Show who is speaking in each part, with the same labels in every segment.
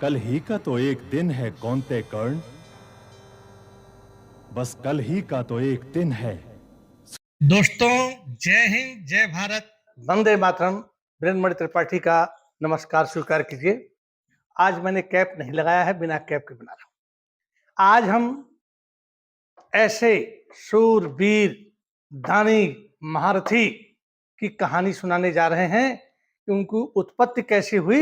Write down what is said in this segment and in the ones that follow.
Speaker 1: कल ही का तो एक दिन है कौंते कर्ण, बस कल ही का तो एक दिन है।
Speaker 2: दोस्तों, जय हिंद, जय भारत,
Speaker 3: वंदे मातरम। वीरेंद्र त्रिपाठी का नमस्कार स्वीकार कीजिए। आज मैंने कैप नहीं लगाया है, बिना कैप के बना रहा हूं। आज हम ऐसे शूरवीर दानी महारथी की कहानी सुनाने जा रहे हैं कि उनकी उत्पत्ति कैसी हुई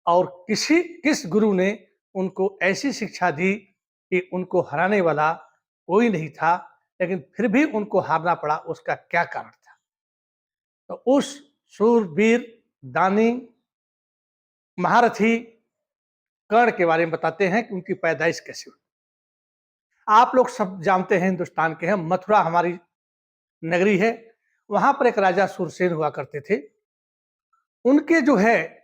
Speaker 3: और किस गुरु ने उनको ऐसी शिक्षा दी कि उनको हराने वाला कोई नहीं था, लेकिन फिर भी उनको हारना पड़ा। उसका क्या कारण था? तो उस शूरवीर दानी महारथी कर्ण के बारे में बताते हैं कि उनकी पैदाइश कैसे हुई। आप लोग सब जानते हैं, हिंदुस्तान के हैं, मथुरा हमारी नगरी है। वहां पर एक राजा सुरसेन हुआ करते थे। उनके जो है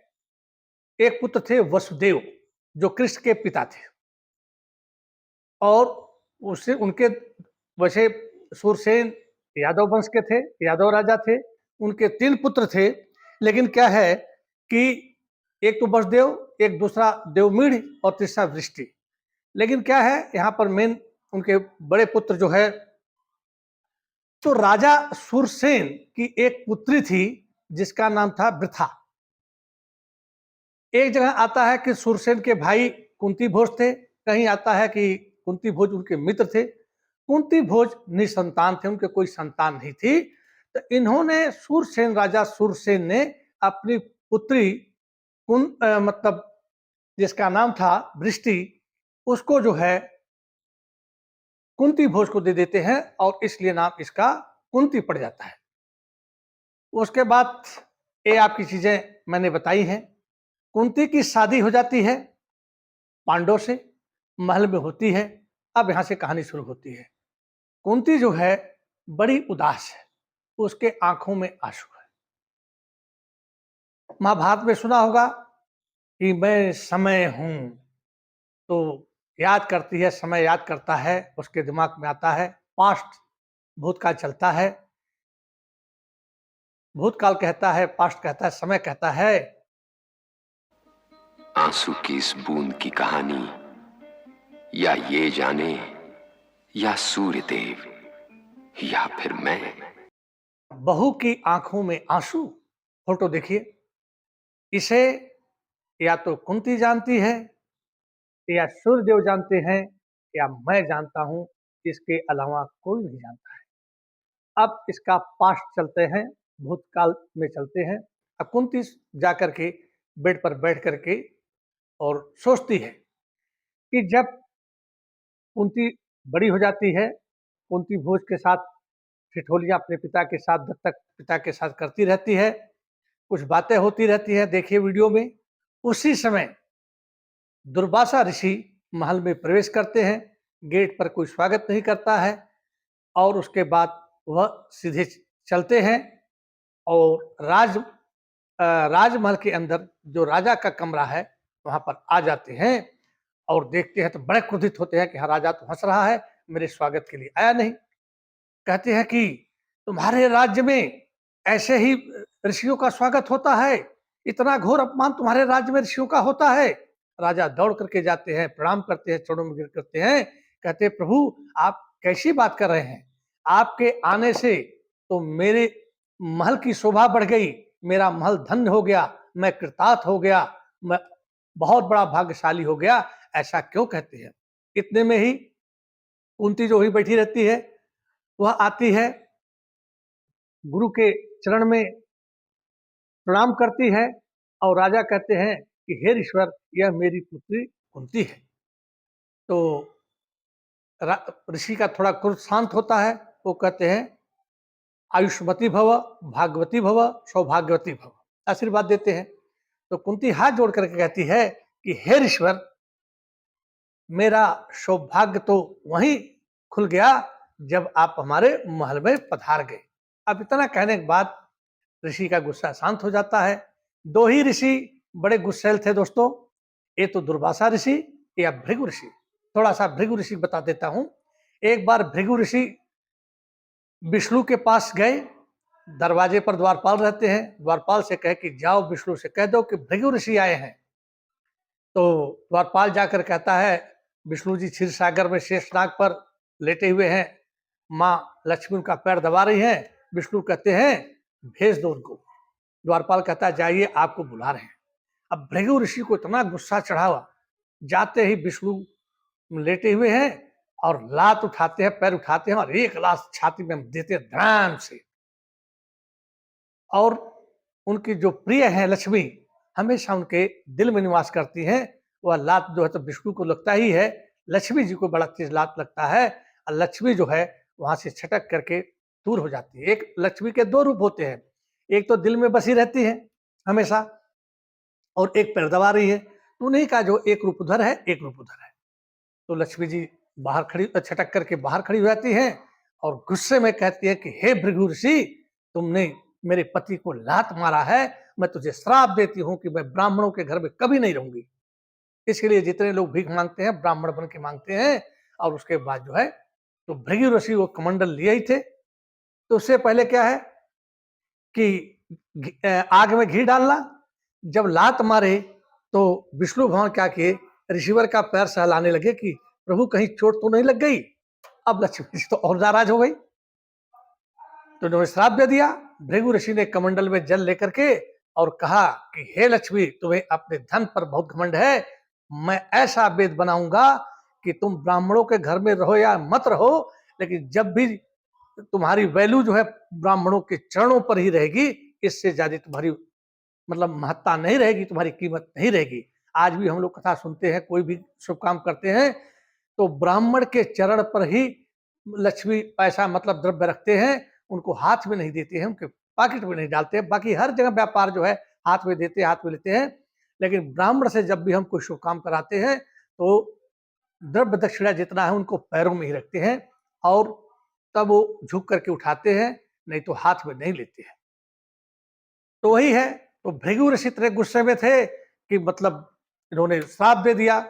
Speaker 3: एक पुत्र थे वसुदेव, जो कृष्ण के पिता थे। और उससे उनके वैसे सुरसेन यादव वंश के थे, यादव राजा थे। उनके 3 पुत्र थे, लेकिन क्या है कि एक तो वसुदेव, एक दूसरा देवमीढ़ और तीसरा वृष्टि। लेकिन क्या है, यहाँ पर मेन उनके बड़े पुत्र जो है, तो राजा सुरसेन की एक पुत्री थी जिसका नाम था वृथा। एक जगह आता है कि सुरसेन के भाई कुंती भोज थे, कहीं आता है कि कुंती भोज उनके मित्र थे। कुंती भोज निसंतान थे, उनके कोई संतान नहीं थी। तो इन्होंने राजा सुरसेन ने अपनी पुत्री मतलब जिसका नाम था वृष्टि, उसको जो है कुंती भोज को दे देते हैं और इसलिए नाम इसका कुंती पड़ जाता है। उसके बाद ये आपकी चीजें मैंने बताई हैं। कुंती की शादी हो जाती है पांडव से, महल में होती है। अब यहां से कहानी शुरू होती है। कुंती जो है बड़ी उदास है, उसके आंखों में आंसू है। महाभारत में सुना होगा कि मैं समय हूं, तो याद करती है, समय याद करता है, उसके दिमाग में आता है पास्ट, भूतकाल चलता है। भूतकाल कहता है, पास्ट कहता है, समय कहता है
Speaker 4: आंसू की इस बूंद की कहानी या ये जाने, या सूर्य देव, या फिर मैं।
Speaker 3: बहू की आंखों में आंसू। फोटो देखिए। इसे या तो कुंती जानती है, या सूर्यदेव जानते हैं, या मैं जानता हूं। इसके अलावा कोई नहीं जानता है। अब इसका पास्ट चलते हैं, भूतकाल में चलते हैं। अब कुंती जाकर के बेड पर बैठ करके और सोचती है कि जब कुंती बड़ी हो जाती है, कुंती भोज के साथ ठिठोलियां अपने पिता के साथ, दत्तक पिता के साथ करती रहती है। कुछ बातें होती रहती है, देखिए वीडियो में। उसी समय दुर्वासा ऋषि महल में प्रवेश करते हैं। गेट पर कोई स्वागत नहीं करता है और उसके बाद वह सीधे चलते हैं और राजमहल के अंदर जो राजा का कमरा है वहां पर आ जाते हैं और देखते हैं तो बड़े क्रोधित होते हैं कि हाँ, राजा तो हंस रहा है, मेरे स्वागत के लिए आया नहीं। कहते हैं कि तुम्हारे राज्य में ऐसे ही ऋषियों का स्वागत होता है? इतना घोर अपमान तुम्हारे राज्य में ऋषियों का होता है? राजा दौड़ करके जाते हैं, प्रणाम करते हैं, चरणों में गिर करते हैं। कहते हैं, प्रभु आप कैसी बात कर रहे हैं? आपके आने से तो मेरे महल की शोभा बढ़ गई, मेरा महल धन्य हो गया, मैं कृतार्थ हो गया, मैं बहुत बड़ा भाग्यशाली हो गया। ऐसा क्यों कहते हैं? इतने में ही कुंती जो ही बैठी रहती है, वह आती है, गुरु के चरण में प्रणाम करती है और राजा कहते हैं कि हे ईश्वर, यह मेरी पुत्री कुंती है। तो ऋषि का थोड़ा क्रोध शांत होता है। वो कहते हैं आयुष्मती भव, भागवती भव, सौभाग्यवती भव, आशीर्वाद देते हैं। तो कुंती हाथ जोड़ करके कहती है कि हे ईश्वर, मेरा सौभाग्य तो वहीं खुल गया जब आप हमारे महल में पधार गए। अब इतना कहने के बाद ऋषि का गुस्सा शांत हो जाता है। 2 ही ऋषि बड़े गुस्सैल थे दोस्तों, ये तो दुर्वासा ऋषि या भृगु ऋषि। थोड़ा सा भृगु ऋषि बता देता हूं। एक बार भृगु ऋषि विष्णु के पास गए। दरवाजे पर द्वारपाल रहते हैं, द्वारपाल से कहे कि जाओ विष्णु से कह दो कि भृगु ऋषि आए हैं। तो द्वारपाल जाकर कहता है विष्णु जी क्षीर सागर में शेषनाग पर लेटे हुए हैं, माँ लक्ष्मी उनका पैर दबा रही हैं। विष्णु कहते हैं भेज दो उनको। द्वारपाल कहता है जाइए आपको बुला रहे हैं। अब भृगु ऋषि को इतना गुस्सा चढ़ा हुआ, जाते ही विष्णु लेटे हुए हैं और लात उठाते हैं, पैर उठाते हैं और एक लात छाती में देते हैं ध्यान से। और उनकी जो प्रिय है लक्ष्मी, हमेशा उनके दिल में निवास करती हैं। वह लात जो है तो विष्णु को लगता ही है, लक्ष्मी जी को बड़ा तेज लात लगता है और लक्ष्मी जो है वहां से छटक करके दूर हो जाती है। एक लक्ष्मी के दो रूप होते हैं, एक तो दिल में बसी रहती है हमेशा और एक पैर दबा रही है। तो उन्हीं का जो एक रूप उधर है, एक रूप उधर है। तो लक्ष्मी जी बाहर खड़ी, छटक करके बाहर खड़ी हो जाती हैं और गुस्से में कहती है कि हे भृगु ऋषि, तुमने मेरे पति को लात मारा है, मैं तुझे श्राप देती हूं कि मैं ब्राह्मणों के घर में कभी नहीं रहूंगी। इसके जितने लोग भीख मांगते हैं ब्राह्मण बन के मांगते हैं। और उसके बाद जो है तो भृगु ऋषि वो कमंडल लिए ही थे। तो उससे पहले क्या है कि आग में घी डालना। जब लात मारे तो विष्णु भगवान क्या किए, ऋषिवर का पैर सहलाने लगे कि प्रभु कहीं चोट तो नहीं लग गई। अब लक्ष्मी जी तो और नाराज हो गई, तो उन्होंने श्राप दे दिया। भृगु ऋषि ने कमंडल में जल लेकर के और कहा कि हे लक्ष्मी, तुम्हें अपने धन पर बहुत घमंड है, मैं ऐसा वेद बनाऊंगा कि तुम ब्राह्मणों के घर में रहो या मत रहो, लेकिन जब भी तुम्हारी वैल्यू जो है ब्राह्मणों के चरणों पर ही रहेगी, इससे ज्यादा तुम्हारी मतलब महत्ता नहीं रहेगी, तुम्हारी कीमत नहीं रहेगी। आज भी हम लोग कथा सुनते हैं, कोई भी शुभ काम करते हैं तो ब्राह्मण के चरण पर ही लक्ष्मी पैसा मतलब द्रव्य रखते हैं, उनको हाथ में नहीं देते हैं, उनके पॉकेट में नहीं डालते हैं। बाकी हर जगह व्यापार जो है हाथ में देते हैं, हाथ में लेते हैं, लेकिन ब्राह्मण से जब भी हम कोई शुभ काम कराते हैं तो द्रव्य दक्षिणा जितना है उनको पैरों में ही रखते हैं और तब वो झुक करके उठाते हैं, नहीं तो हाथ में नहीं लेते हैं। तो वही है, तो भृगु ऋषि इतने गुस्से में थे कि मतलब इन्होंने श्राप दे दिया।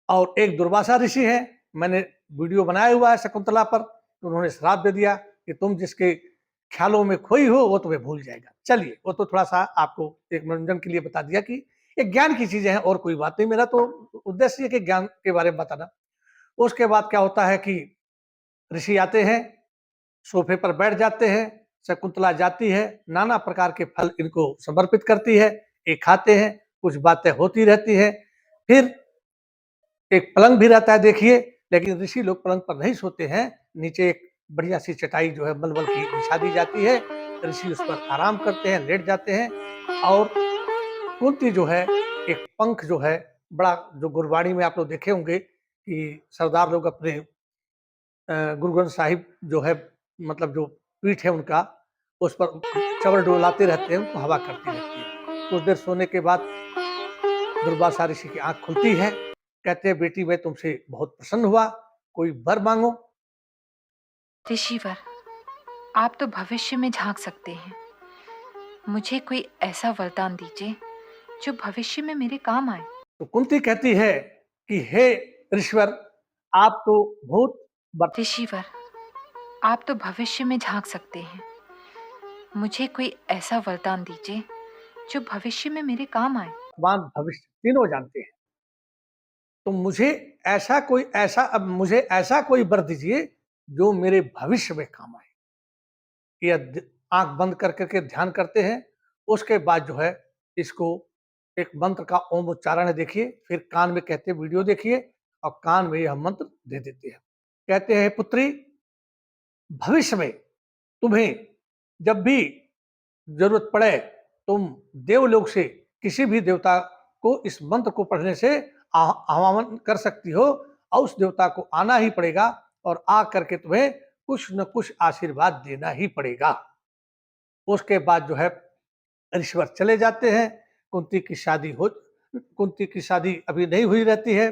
Speaker 3: और एक दुर्वासा ऋषि है, मैंने वीडियो बनाया हुआ है शकुंतला पर, तो उन्होंने श्राप दे दिया कि तुम जिसके ख्यालों में खोई हो वो तुम्हें भूल जाएगा। चलिए, वो तो थोड़ा सा आपको एक मनोरंजन के लिए बता दिया कि ये ज्ञान की चीजें हैं और कोई बात नहीं। मेरा तो उद्देश्य है कि ज्ञान के बारे में बताना। उसके बाद क्या होता है कि ऋषि आते हैं, सोफे पर बैठ जाते हैं, शकुंतला जाती है, नाना प्रकार के फल इनको समर्पित करती है, ये खाते हैं, कुछ बातें होती रहती है। फिर एक पलंग भी रहता है देखिए, लेकिन ऋषि लोग पलंग पर नहीं सोते हैं, नीचे एक बढ़िया सी चटाई जो है मलमल की बिछा दी जाती है, ऋषि उस पर आराम करते हैं, लेट जाते हैं। और कुंती जो है एक पंख जो है बड़ा, जो गुरबाणी में आप लोग देखे होंगे कि सरदार लोग अपने गुरु ग्रंथ साहिब जो है मतलब जो पीठ है उनका, उस पर चवर डोलाते रहते हैं, उनको हवा करती रहती है। कुछ देर सोने के बाद दुर्वासा ऋषि की आंख खुलती है, कहते हैं बेटी मैं तुमसे बहुत प्रसन्न हुआ, कोई वर मांगो।
Speaker 5: ऋषिवर, आप तो भविष्य में झांक सकते हैं, मुझे कोई ऐसा वरदान दीजिए जो भविष्य में मेरे काम आए।
Speaker 3: तो कुंती कहती है कि हे ऋषिवर, आप तो भूत
Speaker 5: ऋषिवर, आप तो भविष्य में झांक सकते हैं, मुझे कोई ऐसा वरदान दीजिए जो भविष्य में मेरे काम आए।
Speaker 3: वर्तमान भविष्य तीनों जानते हैं, तो मुझे ऐसा कोई वर दीजिए जो मेरे भविष्य में काम आए। ये आंख बंद कर करके ध्यान करते हैं। उसके बाद जो है इसको एक मंत्र का ओम उच्चारण है देखिए, फिर कान में कहते हैं, वीडियो देखिए और कान में यह मंत्र दे देते हैं। कहते हैं पुत्री, भविष्य में तुम्हें जब भी जरूरत पड़े तुम देवलोक से किसी भी देवता को इस मंत्र को पढ़ने से आह्वान कर सकती हो और उस देवता को आना ही पड़ेगा और आ करके तुम्हें कुछ न कुछ आशीर्वाद देना ही पड़ेगा। उसके बाद जो है ऋषिवर चले जाते हैं। कुंती की शादी अभी नहीं हुई रहती है।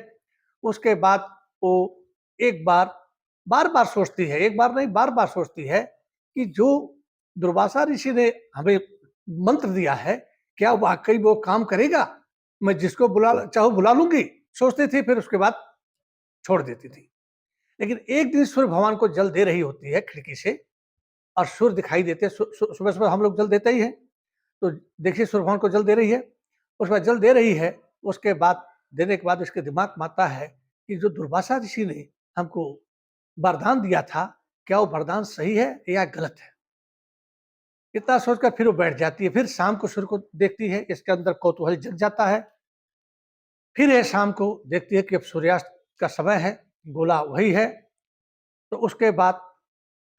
Speaker 3: उसके बाद वो बार बार सोचती है, एक बार नहीं बार बार सोचती है कि जो दुर्वासा ऋषि ने हमें मंत्र दिया है क्या वाकई वो काम करेगा, मैं जिसको चाहूं बुला लूंगी, सोचती थी, फिर उसके बाद छोड़ देती थी। लेकिन एक दिन सूर्य भगवान को जल दे रही होती है खिड़की से और सूर्य दिखाई देते, सुबह सुबह हम लोग जल देते ही हैं, तो देखिए सूर्य भगवान को जल दे रही है। उसके बाद जल दे रही है, उसके बाद देने के बाद उसके दिमाग में आता है कि जो दुर्वासा ऋषि ने हमको वरदान दिया था, क्या वो वरदान सही है या गलत है। इतना सोचकर फिर वो बैठ जाती है। फिर शाम को सूर्य को देखती है, इसके अंदर कौतूहल जग जाता है। फिर ये शाम को देखती है कि अब सूर्यास्त का समय है, गोला वही है। तो उसके बाद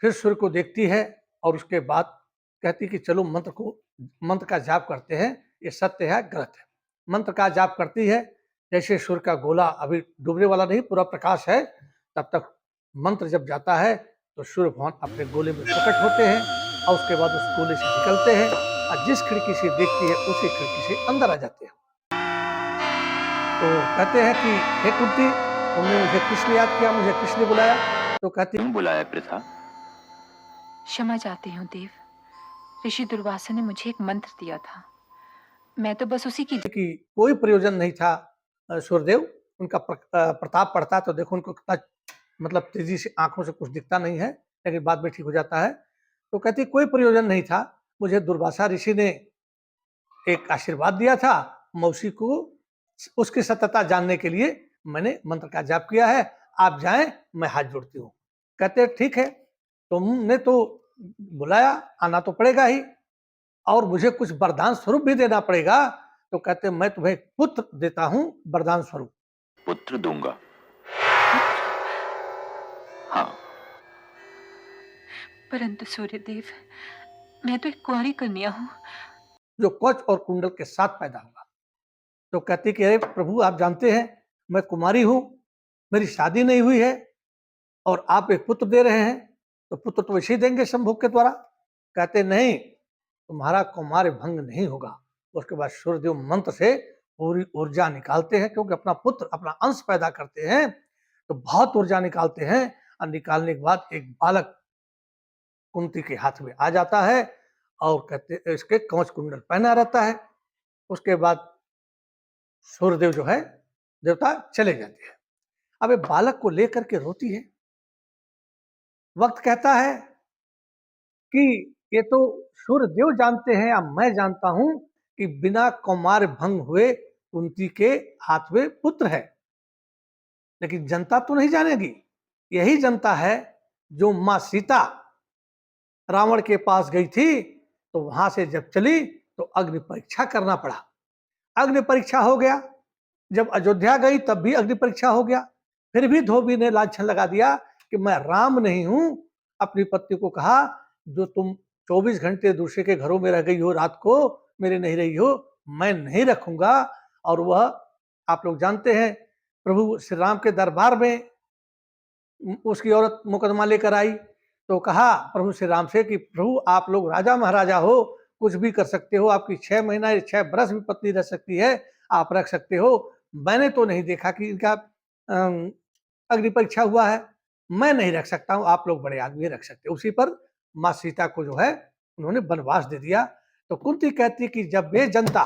Speaker 3: फिर सूर्य को देखती है और उसके बाद कहती कि चलो मंत्र का जाप करते हैं, ये सत्य है गलत है। मंत्र का जाप करती है। जैसे सूर्य का गोला अभी डूबने वाला नहीं, पूरा प्रकाश है, तब तक मंत्र जब जाता है तो सूर्य भगवान अपने गोले में प्रकट होते हैं और उसके बाद उस गोले से निकलते हैं और जिस खिड़की से देखती है उसी खिड़की से अंदर आ जाते हैं। तो कहते हैं कि हे कुंती, तुमने मुझे किस लिए याद किया, मुझे किस लिए बुलाया। तो कहती
Speaker 4: क्यों बुलाया पृथा?
Speaker 5: क्षमा चाहती हूँ देव, ऋषि दुर्वासा ने मुझे एक मंत्र दिया था, मैं तो बस उसी की
Speaker 3: कि कोई प्रयोजन नहीं था। सूर्यदेव उनका प्रताप पड़ता तो देखो उनको कितना मतलब तेजी से आंखों से कुछ दिखता नहीं है, लेकिन बाद में ठीक हो जाता है। तो कहती कोई प्रयोजन नहीं था, मुझे दुर्वासा ऋषि ने एक आशीर्वाद दिया था, मौसी को उसकी सत्यता जानने के लिए मैंने मंत्र का जाप किया है, आप जाएं, मैं हाथ जोड़ती हूँ। कहते ठीक है, तुमने तो बुलाया, आना तो पड़ेगा ही और मुझे कुछ वरदान स्वरूप भी देना पड़ेगा। तो कहते मैं तुम्हें पुत्र देता हूँ वरदान स्वरूप।
Speaker 4: पुत्र दूंगा। हाँ,
Speaker 5: परंतु सूर्यदेव, मैं तो एक कुंवारी कन्या हूँ
Speaker 3: जो कवच और कुंडल के साथ पैदा होगा। तो कहती कि अरे प्रभु, आप जानते हैं मैं कुमारी हूँ, मेरी शादी नहीं हुई है और आप एक पुत्र दे रहे हैं, तो पुत्र तो वैसे ही देंगे संभोग के द्वारा। कहते नहीं, तुम्हारा कुमार भंग नहीं होगा। उसके बाद सूर्यदेव मंत्र से पूरी ऊर्जा निकालते हैं, क्योंकि अपना पुत्र अपना अंश पैदा करते हैं तो बहुत ऊर्जा निकालते हैं और निकालने के बाद एक बालक कुंती के हाथ में आ जाता है और कहते इसके कवच कुंडल पहना रहता है। उसके बाद सूर्यदेव जो है देवता चले जाते हैं। अब ये बालक को लेकर के रोती है। वक्त कहता है कि ये तो सूर्यदेव जानते हैं या मैं जानता हूं कि बिना कौमार भंग हुए कुंती के हाथ में पुत्र है, लेकिन जनता तो नहीं जानेगी। यही जनता है जो मां सीता रावण के पास गई थी, तो वहां से जब चली तो अग्नि परीक्षा करना पड़ा। अग्नि परीक्षा हो गया। जब अयोध्या गई तब भी अग्नि परीक्षा हो गया। फिर भी धोबी ने लांछन लगा दिया कि मैं राम नहीं हूं। अपनी पत्नी को कहा, जो तुम 24 घंटे दूसरे के घरों में रह गई हो, रात को मेरे नहीं रही हो, मैं नहीं रखूंगा। और वह आप लोग जानते हैं, प्रभु श्री राम के दरबार में उसकी औरत मुकदमा लेकर आई तो कहा प्रभु श्री राम से कि प्रभु, आप लोग राजा महाराजा हो, कुछ भी कर सकते हो, आपकी 6 महीना या 6 बरस भी पत्नी रह सकती है, आप रख सकते हो। मैंने तो नहीं देखा कि इनका अग्नि परीक्षा हुआ है, मैं नहीं रख सकता हूँ, आप लोग बड़े आदमी रख सकते हो। उसी पर माँ सीता को जो है उन्होंने वनवास दे दिया। तो कुंती कहती कि जब वे जनता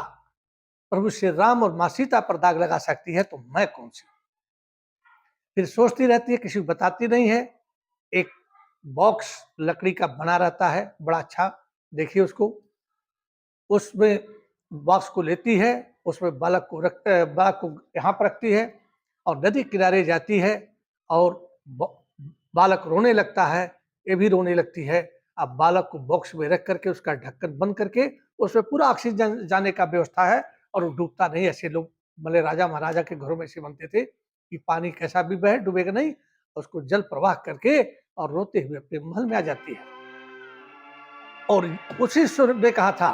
Speaker 3: प्रभु श्री राम और माँ सीता पर दाग लगा सकती है तो मैं कौन सी। फिर सोचती रहती है, किसी को बताती नहीं है। एक बॉक्स लकड़ी का बना रहता है, बड़ा अच्छा, देखिए उसको, उसमें बॉक्स को लेती है, उसमें बालक को यहाँ पर रखती है और नदी किनारे जाती है और बालक रोने लगता है, ये भी रोने लगती है। अब बालक को बॉक्स में रख करके उसका ढक्कन बंद करके उसमें पूरा ऑक्सीजन जाने का व्यवस्था है और वो डूबता नहीं। ऐसे लोग भले राजा महाराजा के घरों में ऐसे बनते थे कि पानी कैसा भी बहे डूबेगा नहीं, उसको जल प्रवाह करके और रोते हुए अपने महल में आ जाती है। और उसी सूर्य ने कहा था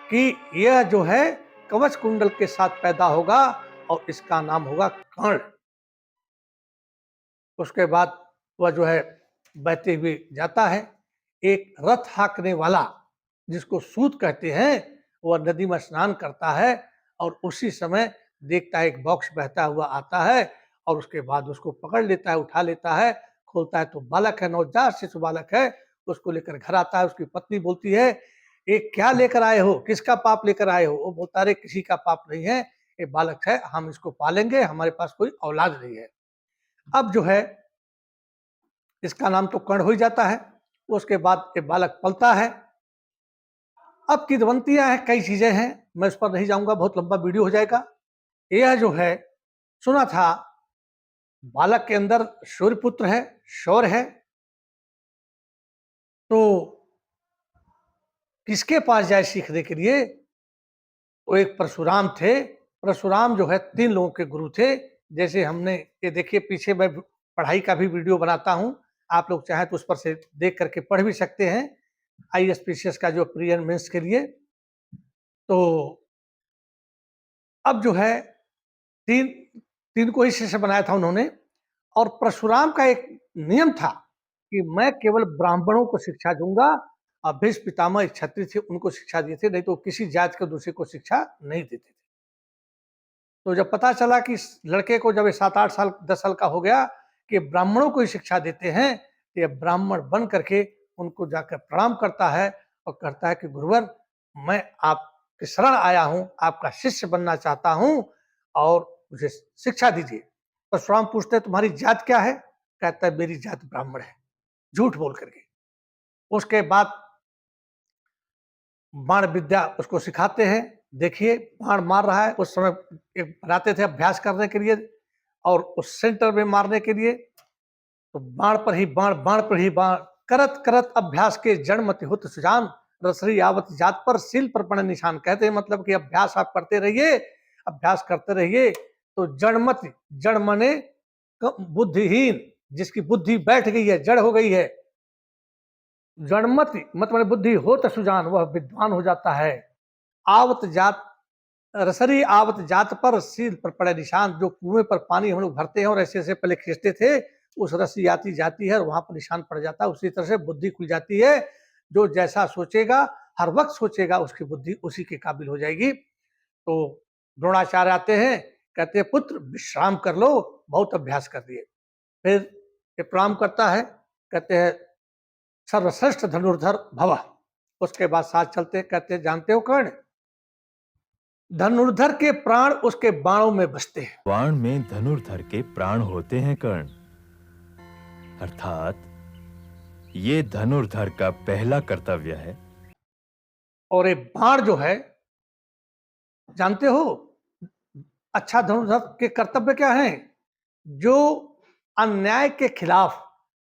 Speaker 3: कि यह जो है कवच कुंडल के साथ पैदा होगा और इसका नाम होगा कर्ण। उसके बाद वह जो है बहते हुए जाता है। एक रथ हाँकने वाला जिसको सूत कहते हैं, वह नदी में स्नान करता है और उसी समय देखता है एक बॉक्स बहता हुआ आता है और उसके बाद उसको पकड़ लेता है, उठा लेता है, खोलता है तो बालक है, नवजात शिशु बालक है। उसको लेकर घर आता है। उसकी पत्नी बोलती है, ये क्या लेकर आए हो, किसका पाप लेकर आए हो। वो बोलता है, किसी का पाप नहीं है, ये बालक है, हम इसको पालेंगे, हमारे पास कोई औलाद नहीं है। अब जो है इसका नाम तो कर्ण हो ही जाता है। उसके बाद ये बालक पलता है। अब किदवंतियां हैं, कई चीजें हैं, मैं उस पर नहीं जाऊंगा, बहुत लंबा वीडियो हो जाएगा। यह जो है सुना था बालक के अंदर सूर्यपुत्र है, शौर्य है, तो किसके पास जाए सीखने के लिए? वो एक परशुराम थे। परशुराम जो है 3 लोगों के गुरु थे। जैसे हमने ये देखिए, पीछे मैं पढ़ाई का भी वीडियो बनाता हूं, आप लोग चाहें तो उस पर से देख करके पढ़ भी सकते हैं, ISPCS का जो प्री एंड मेंस के लिए। तो अब जो है तीन को ही शिष्य बनाया था उन्होंने, और परशुराम का एक नियम था कि मैं केवल ब्राह्मणों को शिक्षा दूंगा, और भीष्म पितामह एक क्षत्रिय थे, उनको शिक्षा दिए थे, नहीं तो किसी जाति के दूसरे को शिक्षा नहीं देते थे। तो जब पता चला कि इस लड़के को जब 7-8 साल 10 साल का हो गया कि ब्राह्मणों को ही शिक्षा देते हैं, तो ये ब्राह्मण बन करके उनको जाकर प्रणाम करता है और कहता है कि गुरुवर, मैं आपके शरण आया हूँ, आपका शिष्य बनना चाहता हूँ और मुझे शिक्षा दीजिए। परशुराम पूछते हैं तुम्हारी जात क्या है? कहता है मेरी जात ब्राह्मण है, झूठ बोल करके। उसके बाद बाण विद्या उसको सिखाते हैं। देखिए बाण मार रहा है, उस समय एक बनाते थे अभ्यास करने के लिए और उस सेंटर में मारने के लिए, तो बाण पर ही बाण, बाण पर ही बाण, करत करत अभ्यास के जड़मति हुत सुजान, रसरी आवत जात पर सील पर पड़े निशान। कहते हैं मतलब कि अभ्यास आप करते रहिए, अभ्यास करते रहिए, तो जड़मति, जड़ मने बुद्धिहीन, जिसकी बुद्धि बैठ गई है, जड़ हो गई है, जड़मति मतलब बुद्धि हो तो सुजान, वह विद्वान हो जाता है। आवत जात, रसरी आवत जात पर सील पर पड़े निशान, जो कुएं पर पानी हम लोग भरते हैं और ऐसे ऐसे पहले खींचते थे, उस रस्सी आती जाती है और वहां पर निशान पड़ जाता है। उसी तरह से बुद्धि खुल जाती है, जो जैसा सोचेगा, हर वक्त सोचेगा, उसकी बुद्धि उसी के काबिल हो जाएगी। तो द्रोणाचार्य आते हैं, कहते हैं पुत्र विश्राम कर लो, बहुत अभ्यास कर दिए। फिर ये प्रणाम करता है, कहते हैं सर्वश्रेष्ठ धनुर्धर भव। उसके बाद साथ चलते, कहते हैं जानते हो कर्ण, धनुर्धर के प्राण उसके बाणों में बसते हैं।
Speaker 1: बाण में धनुर्धर के प्राण होते हैं कर्ण, अर्थात ये धनुर्धर का पहला कर्तव्य है।
Speaker 3: और ये बाण जो है, जानते हो अच्छा धनुर्धर के कर्तव्य क्या हैं? जो अन्याय के खिलाफ,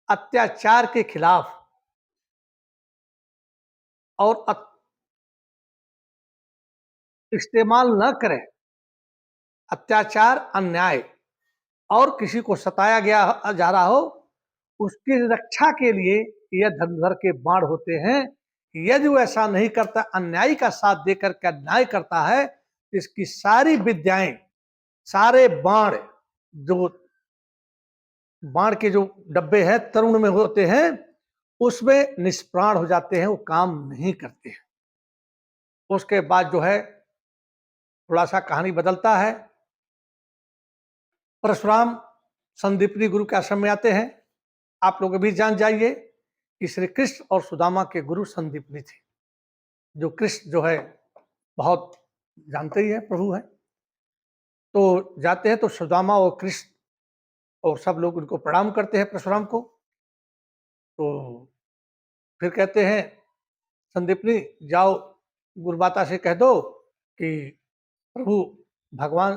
Speaker 3: अत्याचार के खिलाफ और इस्तेमाल न करे, अत्याचार, अन्याय और किसी को सताया गया जा रहा हो, उसकी रक्षा के लिए यह धनुर्धर के बाण होते हैं। यदि वो ऐसा नहीं करता, अन्यायी का साथ देकर के अन्याय करता है, तो इसकी सारी विद्याएं, सारे बाण, जो बाण के जो डब्बे हैं तरुण में होते हैं, उसमें निष्प्राण हो जाते हैं, वो काम नहीं करते हैं। उसके बाद जो है थोड़ा सा कहानी बदलता है। परशुराम संदीपनी गुरु के आश्रम में आते हैं। आप लोग भी जान जाइए कि श्री कृष्ण और सुदामा के गुरु संदीपनी थे। जो कृष्ण जो है बहुत जानते ही है, प्रभु है। तो जाते हैं तो सुदामा और कृष्ण और सब लोग उनको प्रणाम करते हैं परशुराम को। तो फिर कहते हैं संदीपनी जाओ गुरुमाता से कह दो कि प्रभु भगवान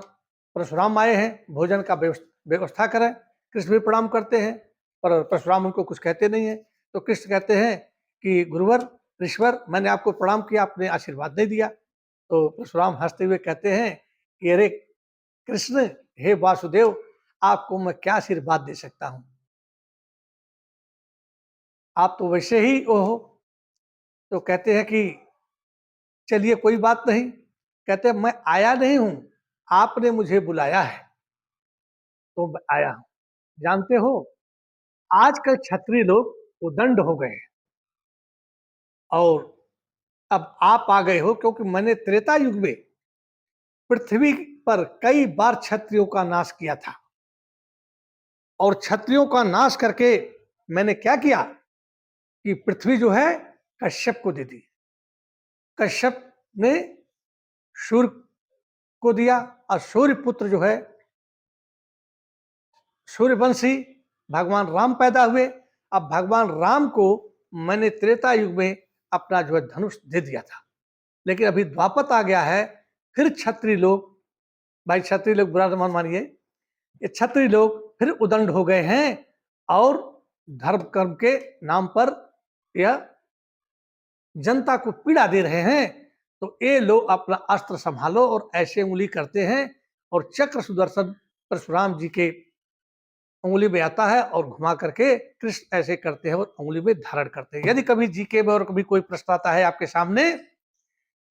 Speaker 3: परशुराम आए हैं, भोजन का व्यवस्था करें। कृष्ण भी प्रणाम करते हैं, पर परशुराम उनको कुछ कहते नहीं है। तो कृष्ण कहते हैं कि गुरुवर, ऋषवर, मैंने आपको प्रणाम किया, आपने आशीर्वाद नहीं दिया। तो परशुराम हंसते हुए कहते हैं कि अरे कृष्ण, हे वासुदेव, आपको मैं क्या आशीर्वाद दे सकता हूं, आप तो वैसे ही वो हो। तो कहते हैं कि चलिए कोई बात नहीं। कहते हैं मैं आया नहीं हूं, आपने मुझे बुलाया है तो मैं आया हूं। जानते हो आजकल क्षत्रिय लोग उदंड हो गए हैं और अब आप आ गए हो, क्योंकि मैंने त्रेता युग में पृथ्वी पर कई बार क्षत्रियों का नाश किया था। और क्षत्रियों का नाश करके मैंने क्या किया कि पृथ्वी जो है कश्यप को दे दी। कश्यप ने सूर्य को दिया और सूर्य पुत्र जो है सूर्यवंशी भगवान राम पैदा हुए। अब भगवान राम को मैंने त्रेता युग में अपना जो है धनुष दे दिया था, लेकिन अभी द्वापर आ गया है। फिर क्षत्रिय लोग, भाई क्षत्रिय लोग बुरा मत मानिए, ये क्षत्रिय लोग फिर उदंड हो गए हैं और धर्म कर्म के नाम पर यह जनता को पीड़ा दे रहे हैं। तो ये लोग अपना अस्त्र संभालो और ऐसे उंगली करते हैं और चक्र सुदर्शन परशुराम जी के उंगली में आता है और घुमा करके कृष्ण ऐसे करते हैं और उंगली में धारण करते हैं। यदि कभी जीके में और कभी कोई प्रश्न आता है आपके सामने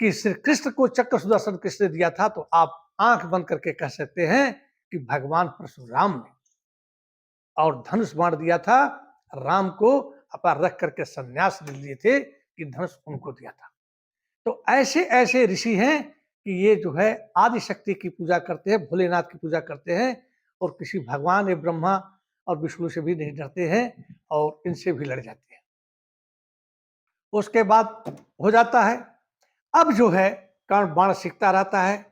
Speaker 3: कि श्री कृष्ण को चक्र सुदर्शन किसने दिया था, तो आप आंख बंद करके कह सकते हैं कि भगवान परशुराम ने, और धनुष बाण दिया था राम को अपना रख करके संन्यास ले लिए थे कि धनुष उनको दिया था। तो ऐसे ऐसे ऋषि हैं कि ये जो है आदि शक्ति की पूजा करते हैं, भोलेनाथ की पूजा करते हैं और किसी भगवान या ब्रह्मा और विष्णु से भी नहीं डरते हैं और इनसे भी लड़ जाते हैं। उसके बाद हो जाता है, अब जो है कर्ण बाण सीखता रहता है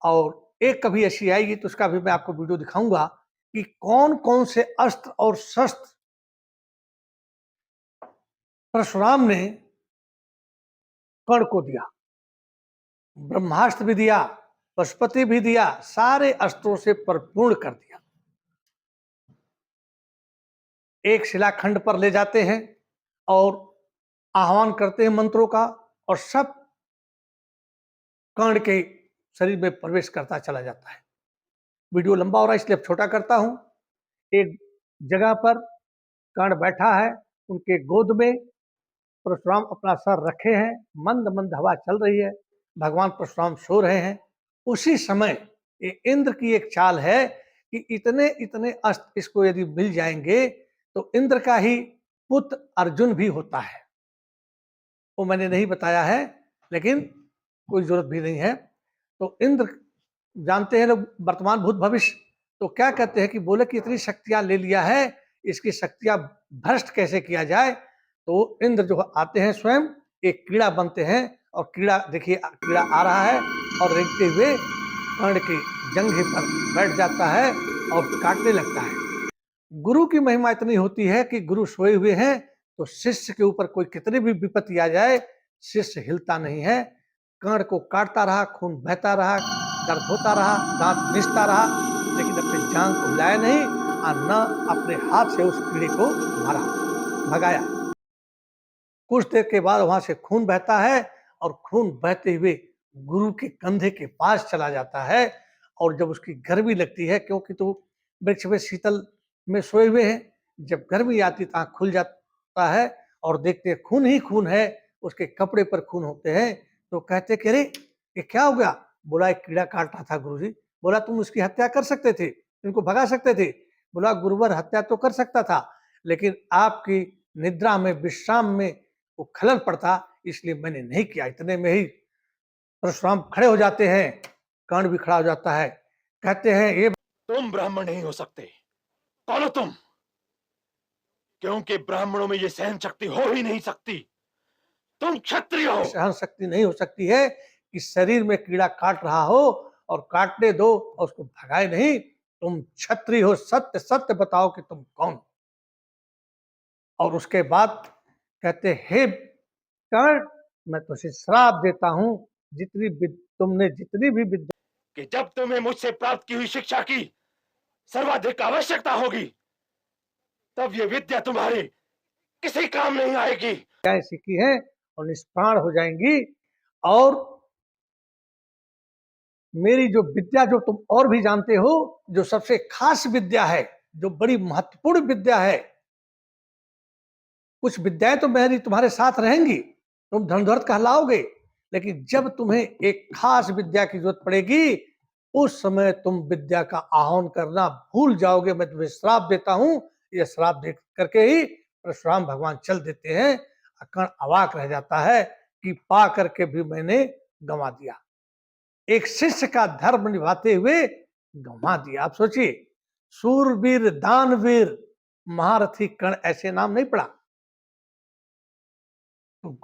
Speaker 3: और एक कभी ऐसी आएगी तो उसका भी मैं आपको वीडियो दिखाऊंगा कि कौन कौन से अस्त्र और शस्त्र परशुराम ने कर्ण को दिया। ब्रह्मास्त्र भी दिया, पशुपति भी दिया, सारे अस्त्रों से परिपूर्ण कर दिया। एक शिलाखंड पर ले जाते हैं और आह्वान करते हैं मंत्रों का और सब कर्ण के शरीर में प्रवेश करता चला जाता है। वीडियो लंबा हो रहा है इसलिए अब छोटा करता हूं। एक जगह पर कर्ण बैठा है, उनके गोद में परशुराम अपना सर रखे हैं, मंद मंद हवा चल रही है, भगवान परशुराम सो रहे हैं। उसी समय ये इंद्र की एक चाल है कि इतने इतने अस्त्र इसको यदि मिल जाएंगे तो इंद्र का ही पुत्र अर्जुन भी होता है। वो मैंने नहीं बताया है लेकिन कोई जरूरत भी नहीं है। तो इंद्र जानते हैं लोग वर्तमान भूत भविष्य, तो क्या कहते हैं कि बोले कि इतनी शक्तियां ले लिया है, इसकी शक्तियां भ्रष्ट कैसे किया जाए। तो इंद्र जो आते हैं स्वयं एक कीड़ा बनते हैं और कीड़ा देखिए कीड़ा आ रहा है और रेंगते हुए कर्ण की जंघे पर बैठ जाता है और काटने लगता है। गुरु की महिमा इतनी होती है कि गुरु सोए हुए हैं तो शिष्य के ऊपर कोई कितनी भी विपत्ति आ जाए शिष्य हिलता नहीं है। कर्ण को काटता रहा, खून बहता रहा, दर्द होता रहा, दांत मिसता रहा, लेकिन अपने जांग को हिलाया नहीं और न अपने हाथ से उस कीड़े को मारा, भगाया। कुछ देर के बाद वहां से खून बहता है और खून बहते हुए गुरु के कंधे के पास चला जाता है और जब उसकी गर्मी लगती है, क्योंकि तो वृक्ष में शीतल में सोए हुए हैं, जब गर्मी आती तो आंख खुल जाता है और देखते हैं खून ही खून है, उसके कपड़े पर खून होते हैं। तो कहते कि अरे ये क्या हो गया। बोला एक कीड़ा काट रहा था गुरुजी। बोला तुम उसकी हत्या कर सकते थे, इनको भगा सकते थे। बोला गुरुवर हत्या तो कर सकता था लेकिन आपकी निद्रा में विश्राम में वो खलल पड़ता इसलिए मैंने नहीं किया। इतने में ही परशुराम खड़े हो जाते हैं, कर्ण भी खड़ा हो जाता है। कहते हैं ये
Speaker 1: तुम ब्राह्मण नहीं हो सकते। कौन हो तुम? क्योंकि ब्राह्मणों में ये सहन शक्ति हो ही नहीं सकती। तुम क्षत्रिय हो।
Speaker 3: सहन शक्ति नहीं हो सकती है कि शरीर में कीड़ा काट रहा हो और काटने दो और उसको भगाए नहीं। तुम क्षत्रिय हो, सत्य सत्य बताओ कि तुम कौन। और उसके बाद कहते हे कर्ण मैं तुझे श्राप देता हूं, तुमने जितनी भी विद्या
Speaker 1: कि जब तुम्हें मुझसे प्राप्त की हुई शिक्षा की सर्वाधिक आवश्यकता होगी तब ये विद्या तुम्हारे किसी काम नहीं आएगी।
Speaker 3: सीखी है और निष्प्राण हो जाएंगी। और मेरी जो विद्या जो तुम और भी जानते हो, जो सबसे खास विद्या है, जो बड़ी महत्वपूर्ण विद्या है, कुछ विद्याएं तो मेरी तुम्हारे साथ रहेंगी, तुम धनुर्धर कहलाओगे, लेकिन जब तुम्हें एक खास विद्या की जरूरत पड़ेगी उस समय तुम विद्या का आह्वान करना भूल जाओगे। मैं तुम्हें श्राप देता हूं। यह श्राप दे करके ही परशुराम भगवान चल देते हैं। कर्ण अवाक रह जाता है कि पा करके भी मैंने गंवा दिया, एक शिष्य का धर्म निभाते हुए गंवा दिया। आप सोचिए, सूरवीर दानवीर महारथी कर्ण, ऐसे नाम नहीं पड़ा। तो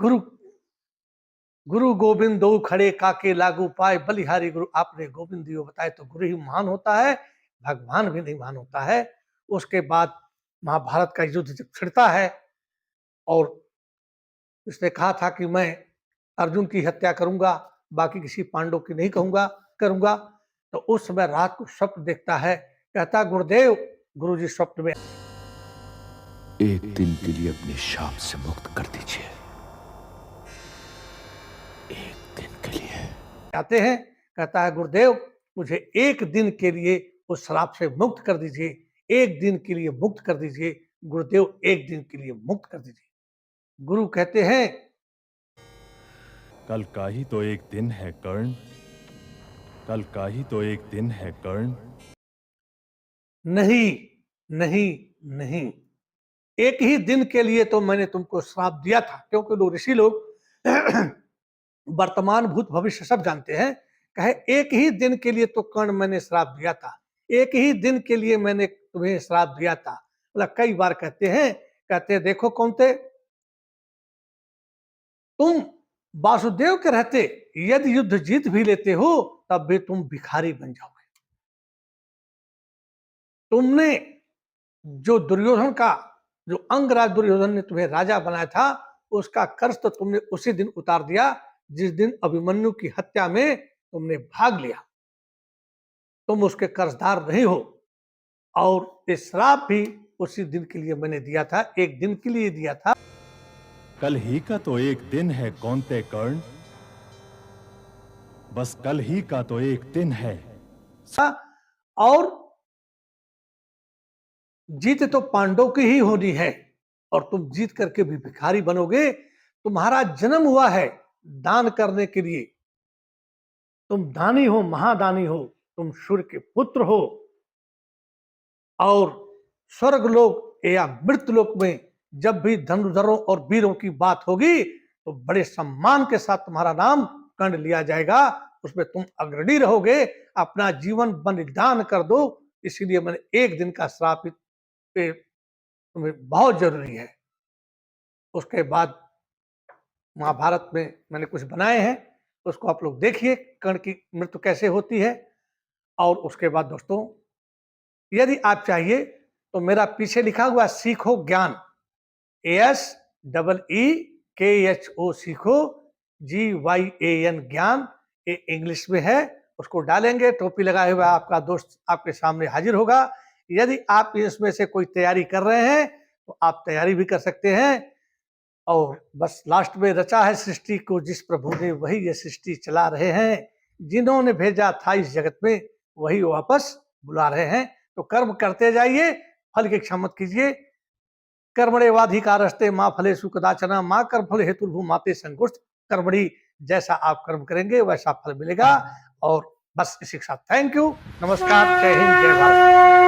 Speaker 3: गुरु गोविंद दो खड़े काके लागू पाए, बलिहारी गुरु आपने गोविंद दियो बताए। तो गुरु ही महान होता है, भगवान भी नहीं महान होता है। उसके बाद महाभारत का युद्ध जब छिड़ता है और उसने कहा था कि मैं अर्जुन की हत्या करूंगा, बाकी किसी पांडव की नहीं करूंगा। तो उस समय रात को स्वप्न देखता है कहता गुरुदेव, गुरुजी स्वप्न में
Speaker 6: एक दिन के लिए अपने शाप से मुक्त कर दीजिए, एक दिन के लिए।
Speaker 3: आते हैं, कहता है गुरुदेव मुझे एक दिन के लिए उस श्राप से मुक्त कर दीजिए, एक दिन के लिए मुक्त कर दीजिए गुरुदेव, एक दिन के लिए मुक्त कर दीजिए। गुरु कहते हैं
Speaker 7: कल का ही तो एक दिन है कर्ण, कल का ही तो एक दिन है कर्ण।
Speaker 3: नहीं नहीं नहीं, एक ही दिन के लिए तो मैंने तुमको श्राप दिया था, क्योंकि लोग ऋषि लोग वर्तमान भूत भविष्य सब जानते हैं। कहे एक ही दिन के लिए तो कर्ण मैंने श्राप दिया था, एक ही दिन के लिए मैंने तुम्हें श्राप दिया था। मतलब कई बार कहते हैं, कहते हैं देखो कौनते, तुम वासुदेव के रहते यदि युद्ध जीत भी लेते हो तब भी तुम भिखारी बन जाओगे। तुमने जो दुर्योधन का, जो अंगराज दुर्योधन ने तुम्हें राजा बनाया था, उसका कर्ज तो तुमने उसी दिन उतार दिया जिस दिन अभिमन्यु की हत्या में तुमने भाग लिया। तुम उसके कर्जदार नहीं हो, और ये श्राप भी उसी दिन के लिए मैंने दिया था, एक दिन के लिए दिया था।
Speaker 7: कल ही का तो एक दिन है कौनते कर्ण, बस कल ही का तो एक दिन है।
Speaker 3: और जीत तो पांडव की ही होनी है, और तुम जीत करके भी भिखारी बनोगे। तुम्हारा जन्म हुआ है दान करने के लिए, तुम दानी हो, महादानी हो, तुम सूर्य के पुत्र हो, और स्वर्ग लोक या मृत्यु लोक में जब भी धनुर्धरों और वीरों की बात होगी तो बड़े सम्मान के साथ तुम्हारा नाम कर्ण लिया जाएगा, उसमें तुम अग्रणी रहोगे, अपना जीवन बलिदान कर दो। इसीलिए मैंने एक दिन का श्राप पे तुम्हें बहुत जरूरी है। उसके बाद महाभारत में मैंने कुछ बनाए हैं, उसको आप लोग देखिए, कर्ण की मृत्यु कैसे होती है। और उसके बाद दोस्तों, यदि आप चाहिए तो मेरा पीछे लिखा हुआ सीखो ज्ञान, SEEKHO सीखो, GYAN ज्ञान, ये इंग्लिश में है, उसको डालेंगे, टोपी लगाए हुआ आपका दोस्त आपके सामने हाजिर होगा। यदि आप इसमें से कोई तैयारी कर रहे हैं तो आप तैयारी भी कर सकते हैं। और बस लास्ट में, रचा है सृष्टि को जिस प्रभु ने वही ये सृष्टि चला रहे हैं, जिन्होंने भेजा था इस जगत में वही वापस बुला रहे हैं। तो कर्म करते जाइए, फल की इच्छा मत कीजिए। कर्मणेवाधिकारस्ते मां फलेषु कदाचन मां कर्म फल हेतुर्भु माते संगुष्ठ कर्मणि। जैसा आप कर्म करेंगे वैसा फल मिलेगा। और बस इसी के साथ थैंक यू, नमस्कार, जय हिंद, जय भारत।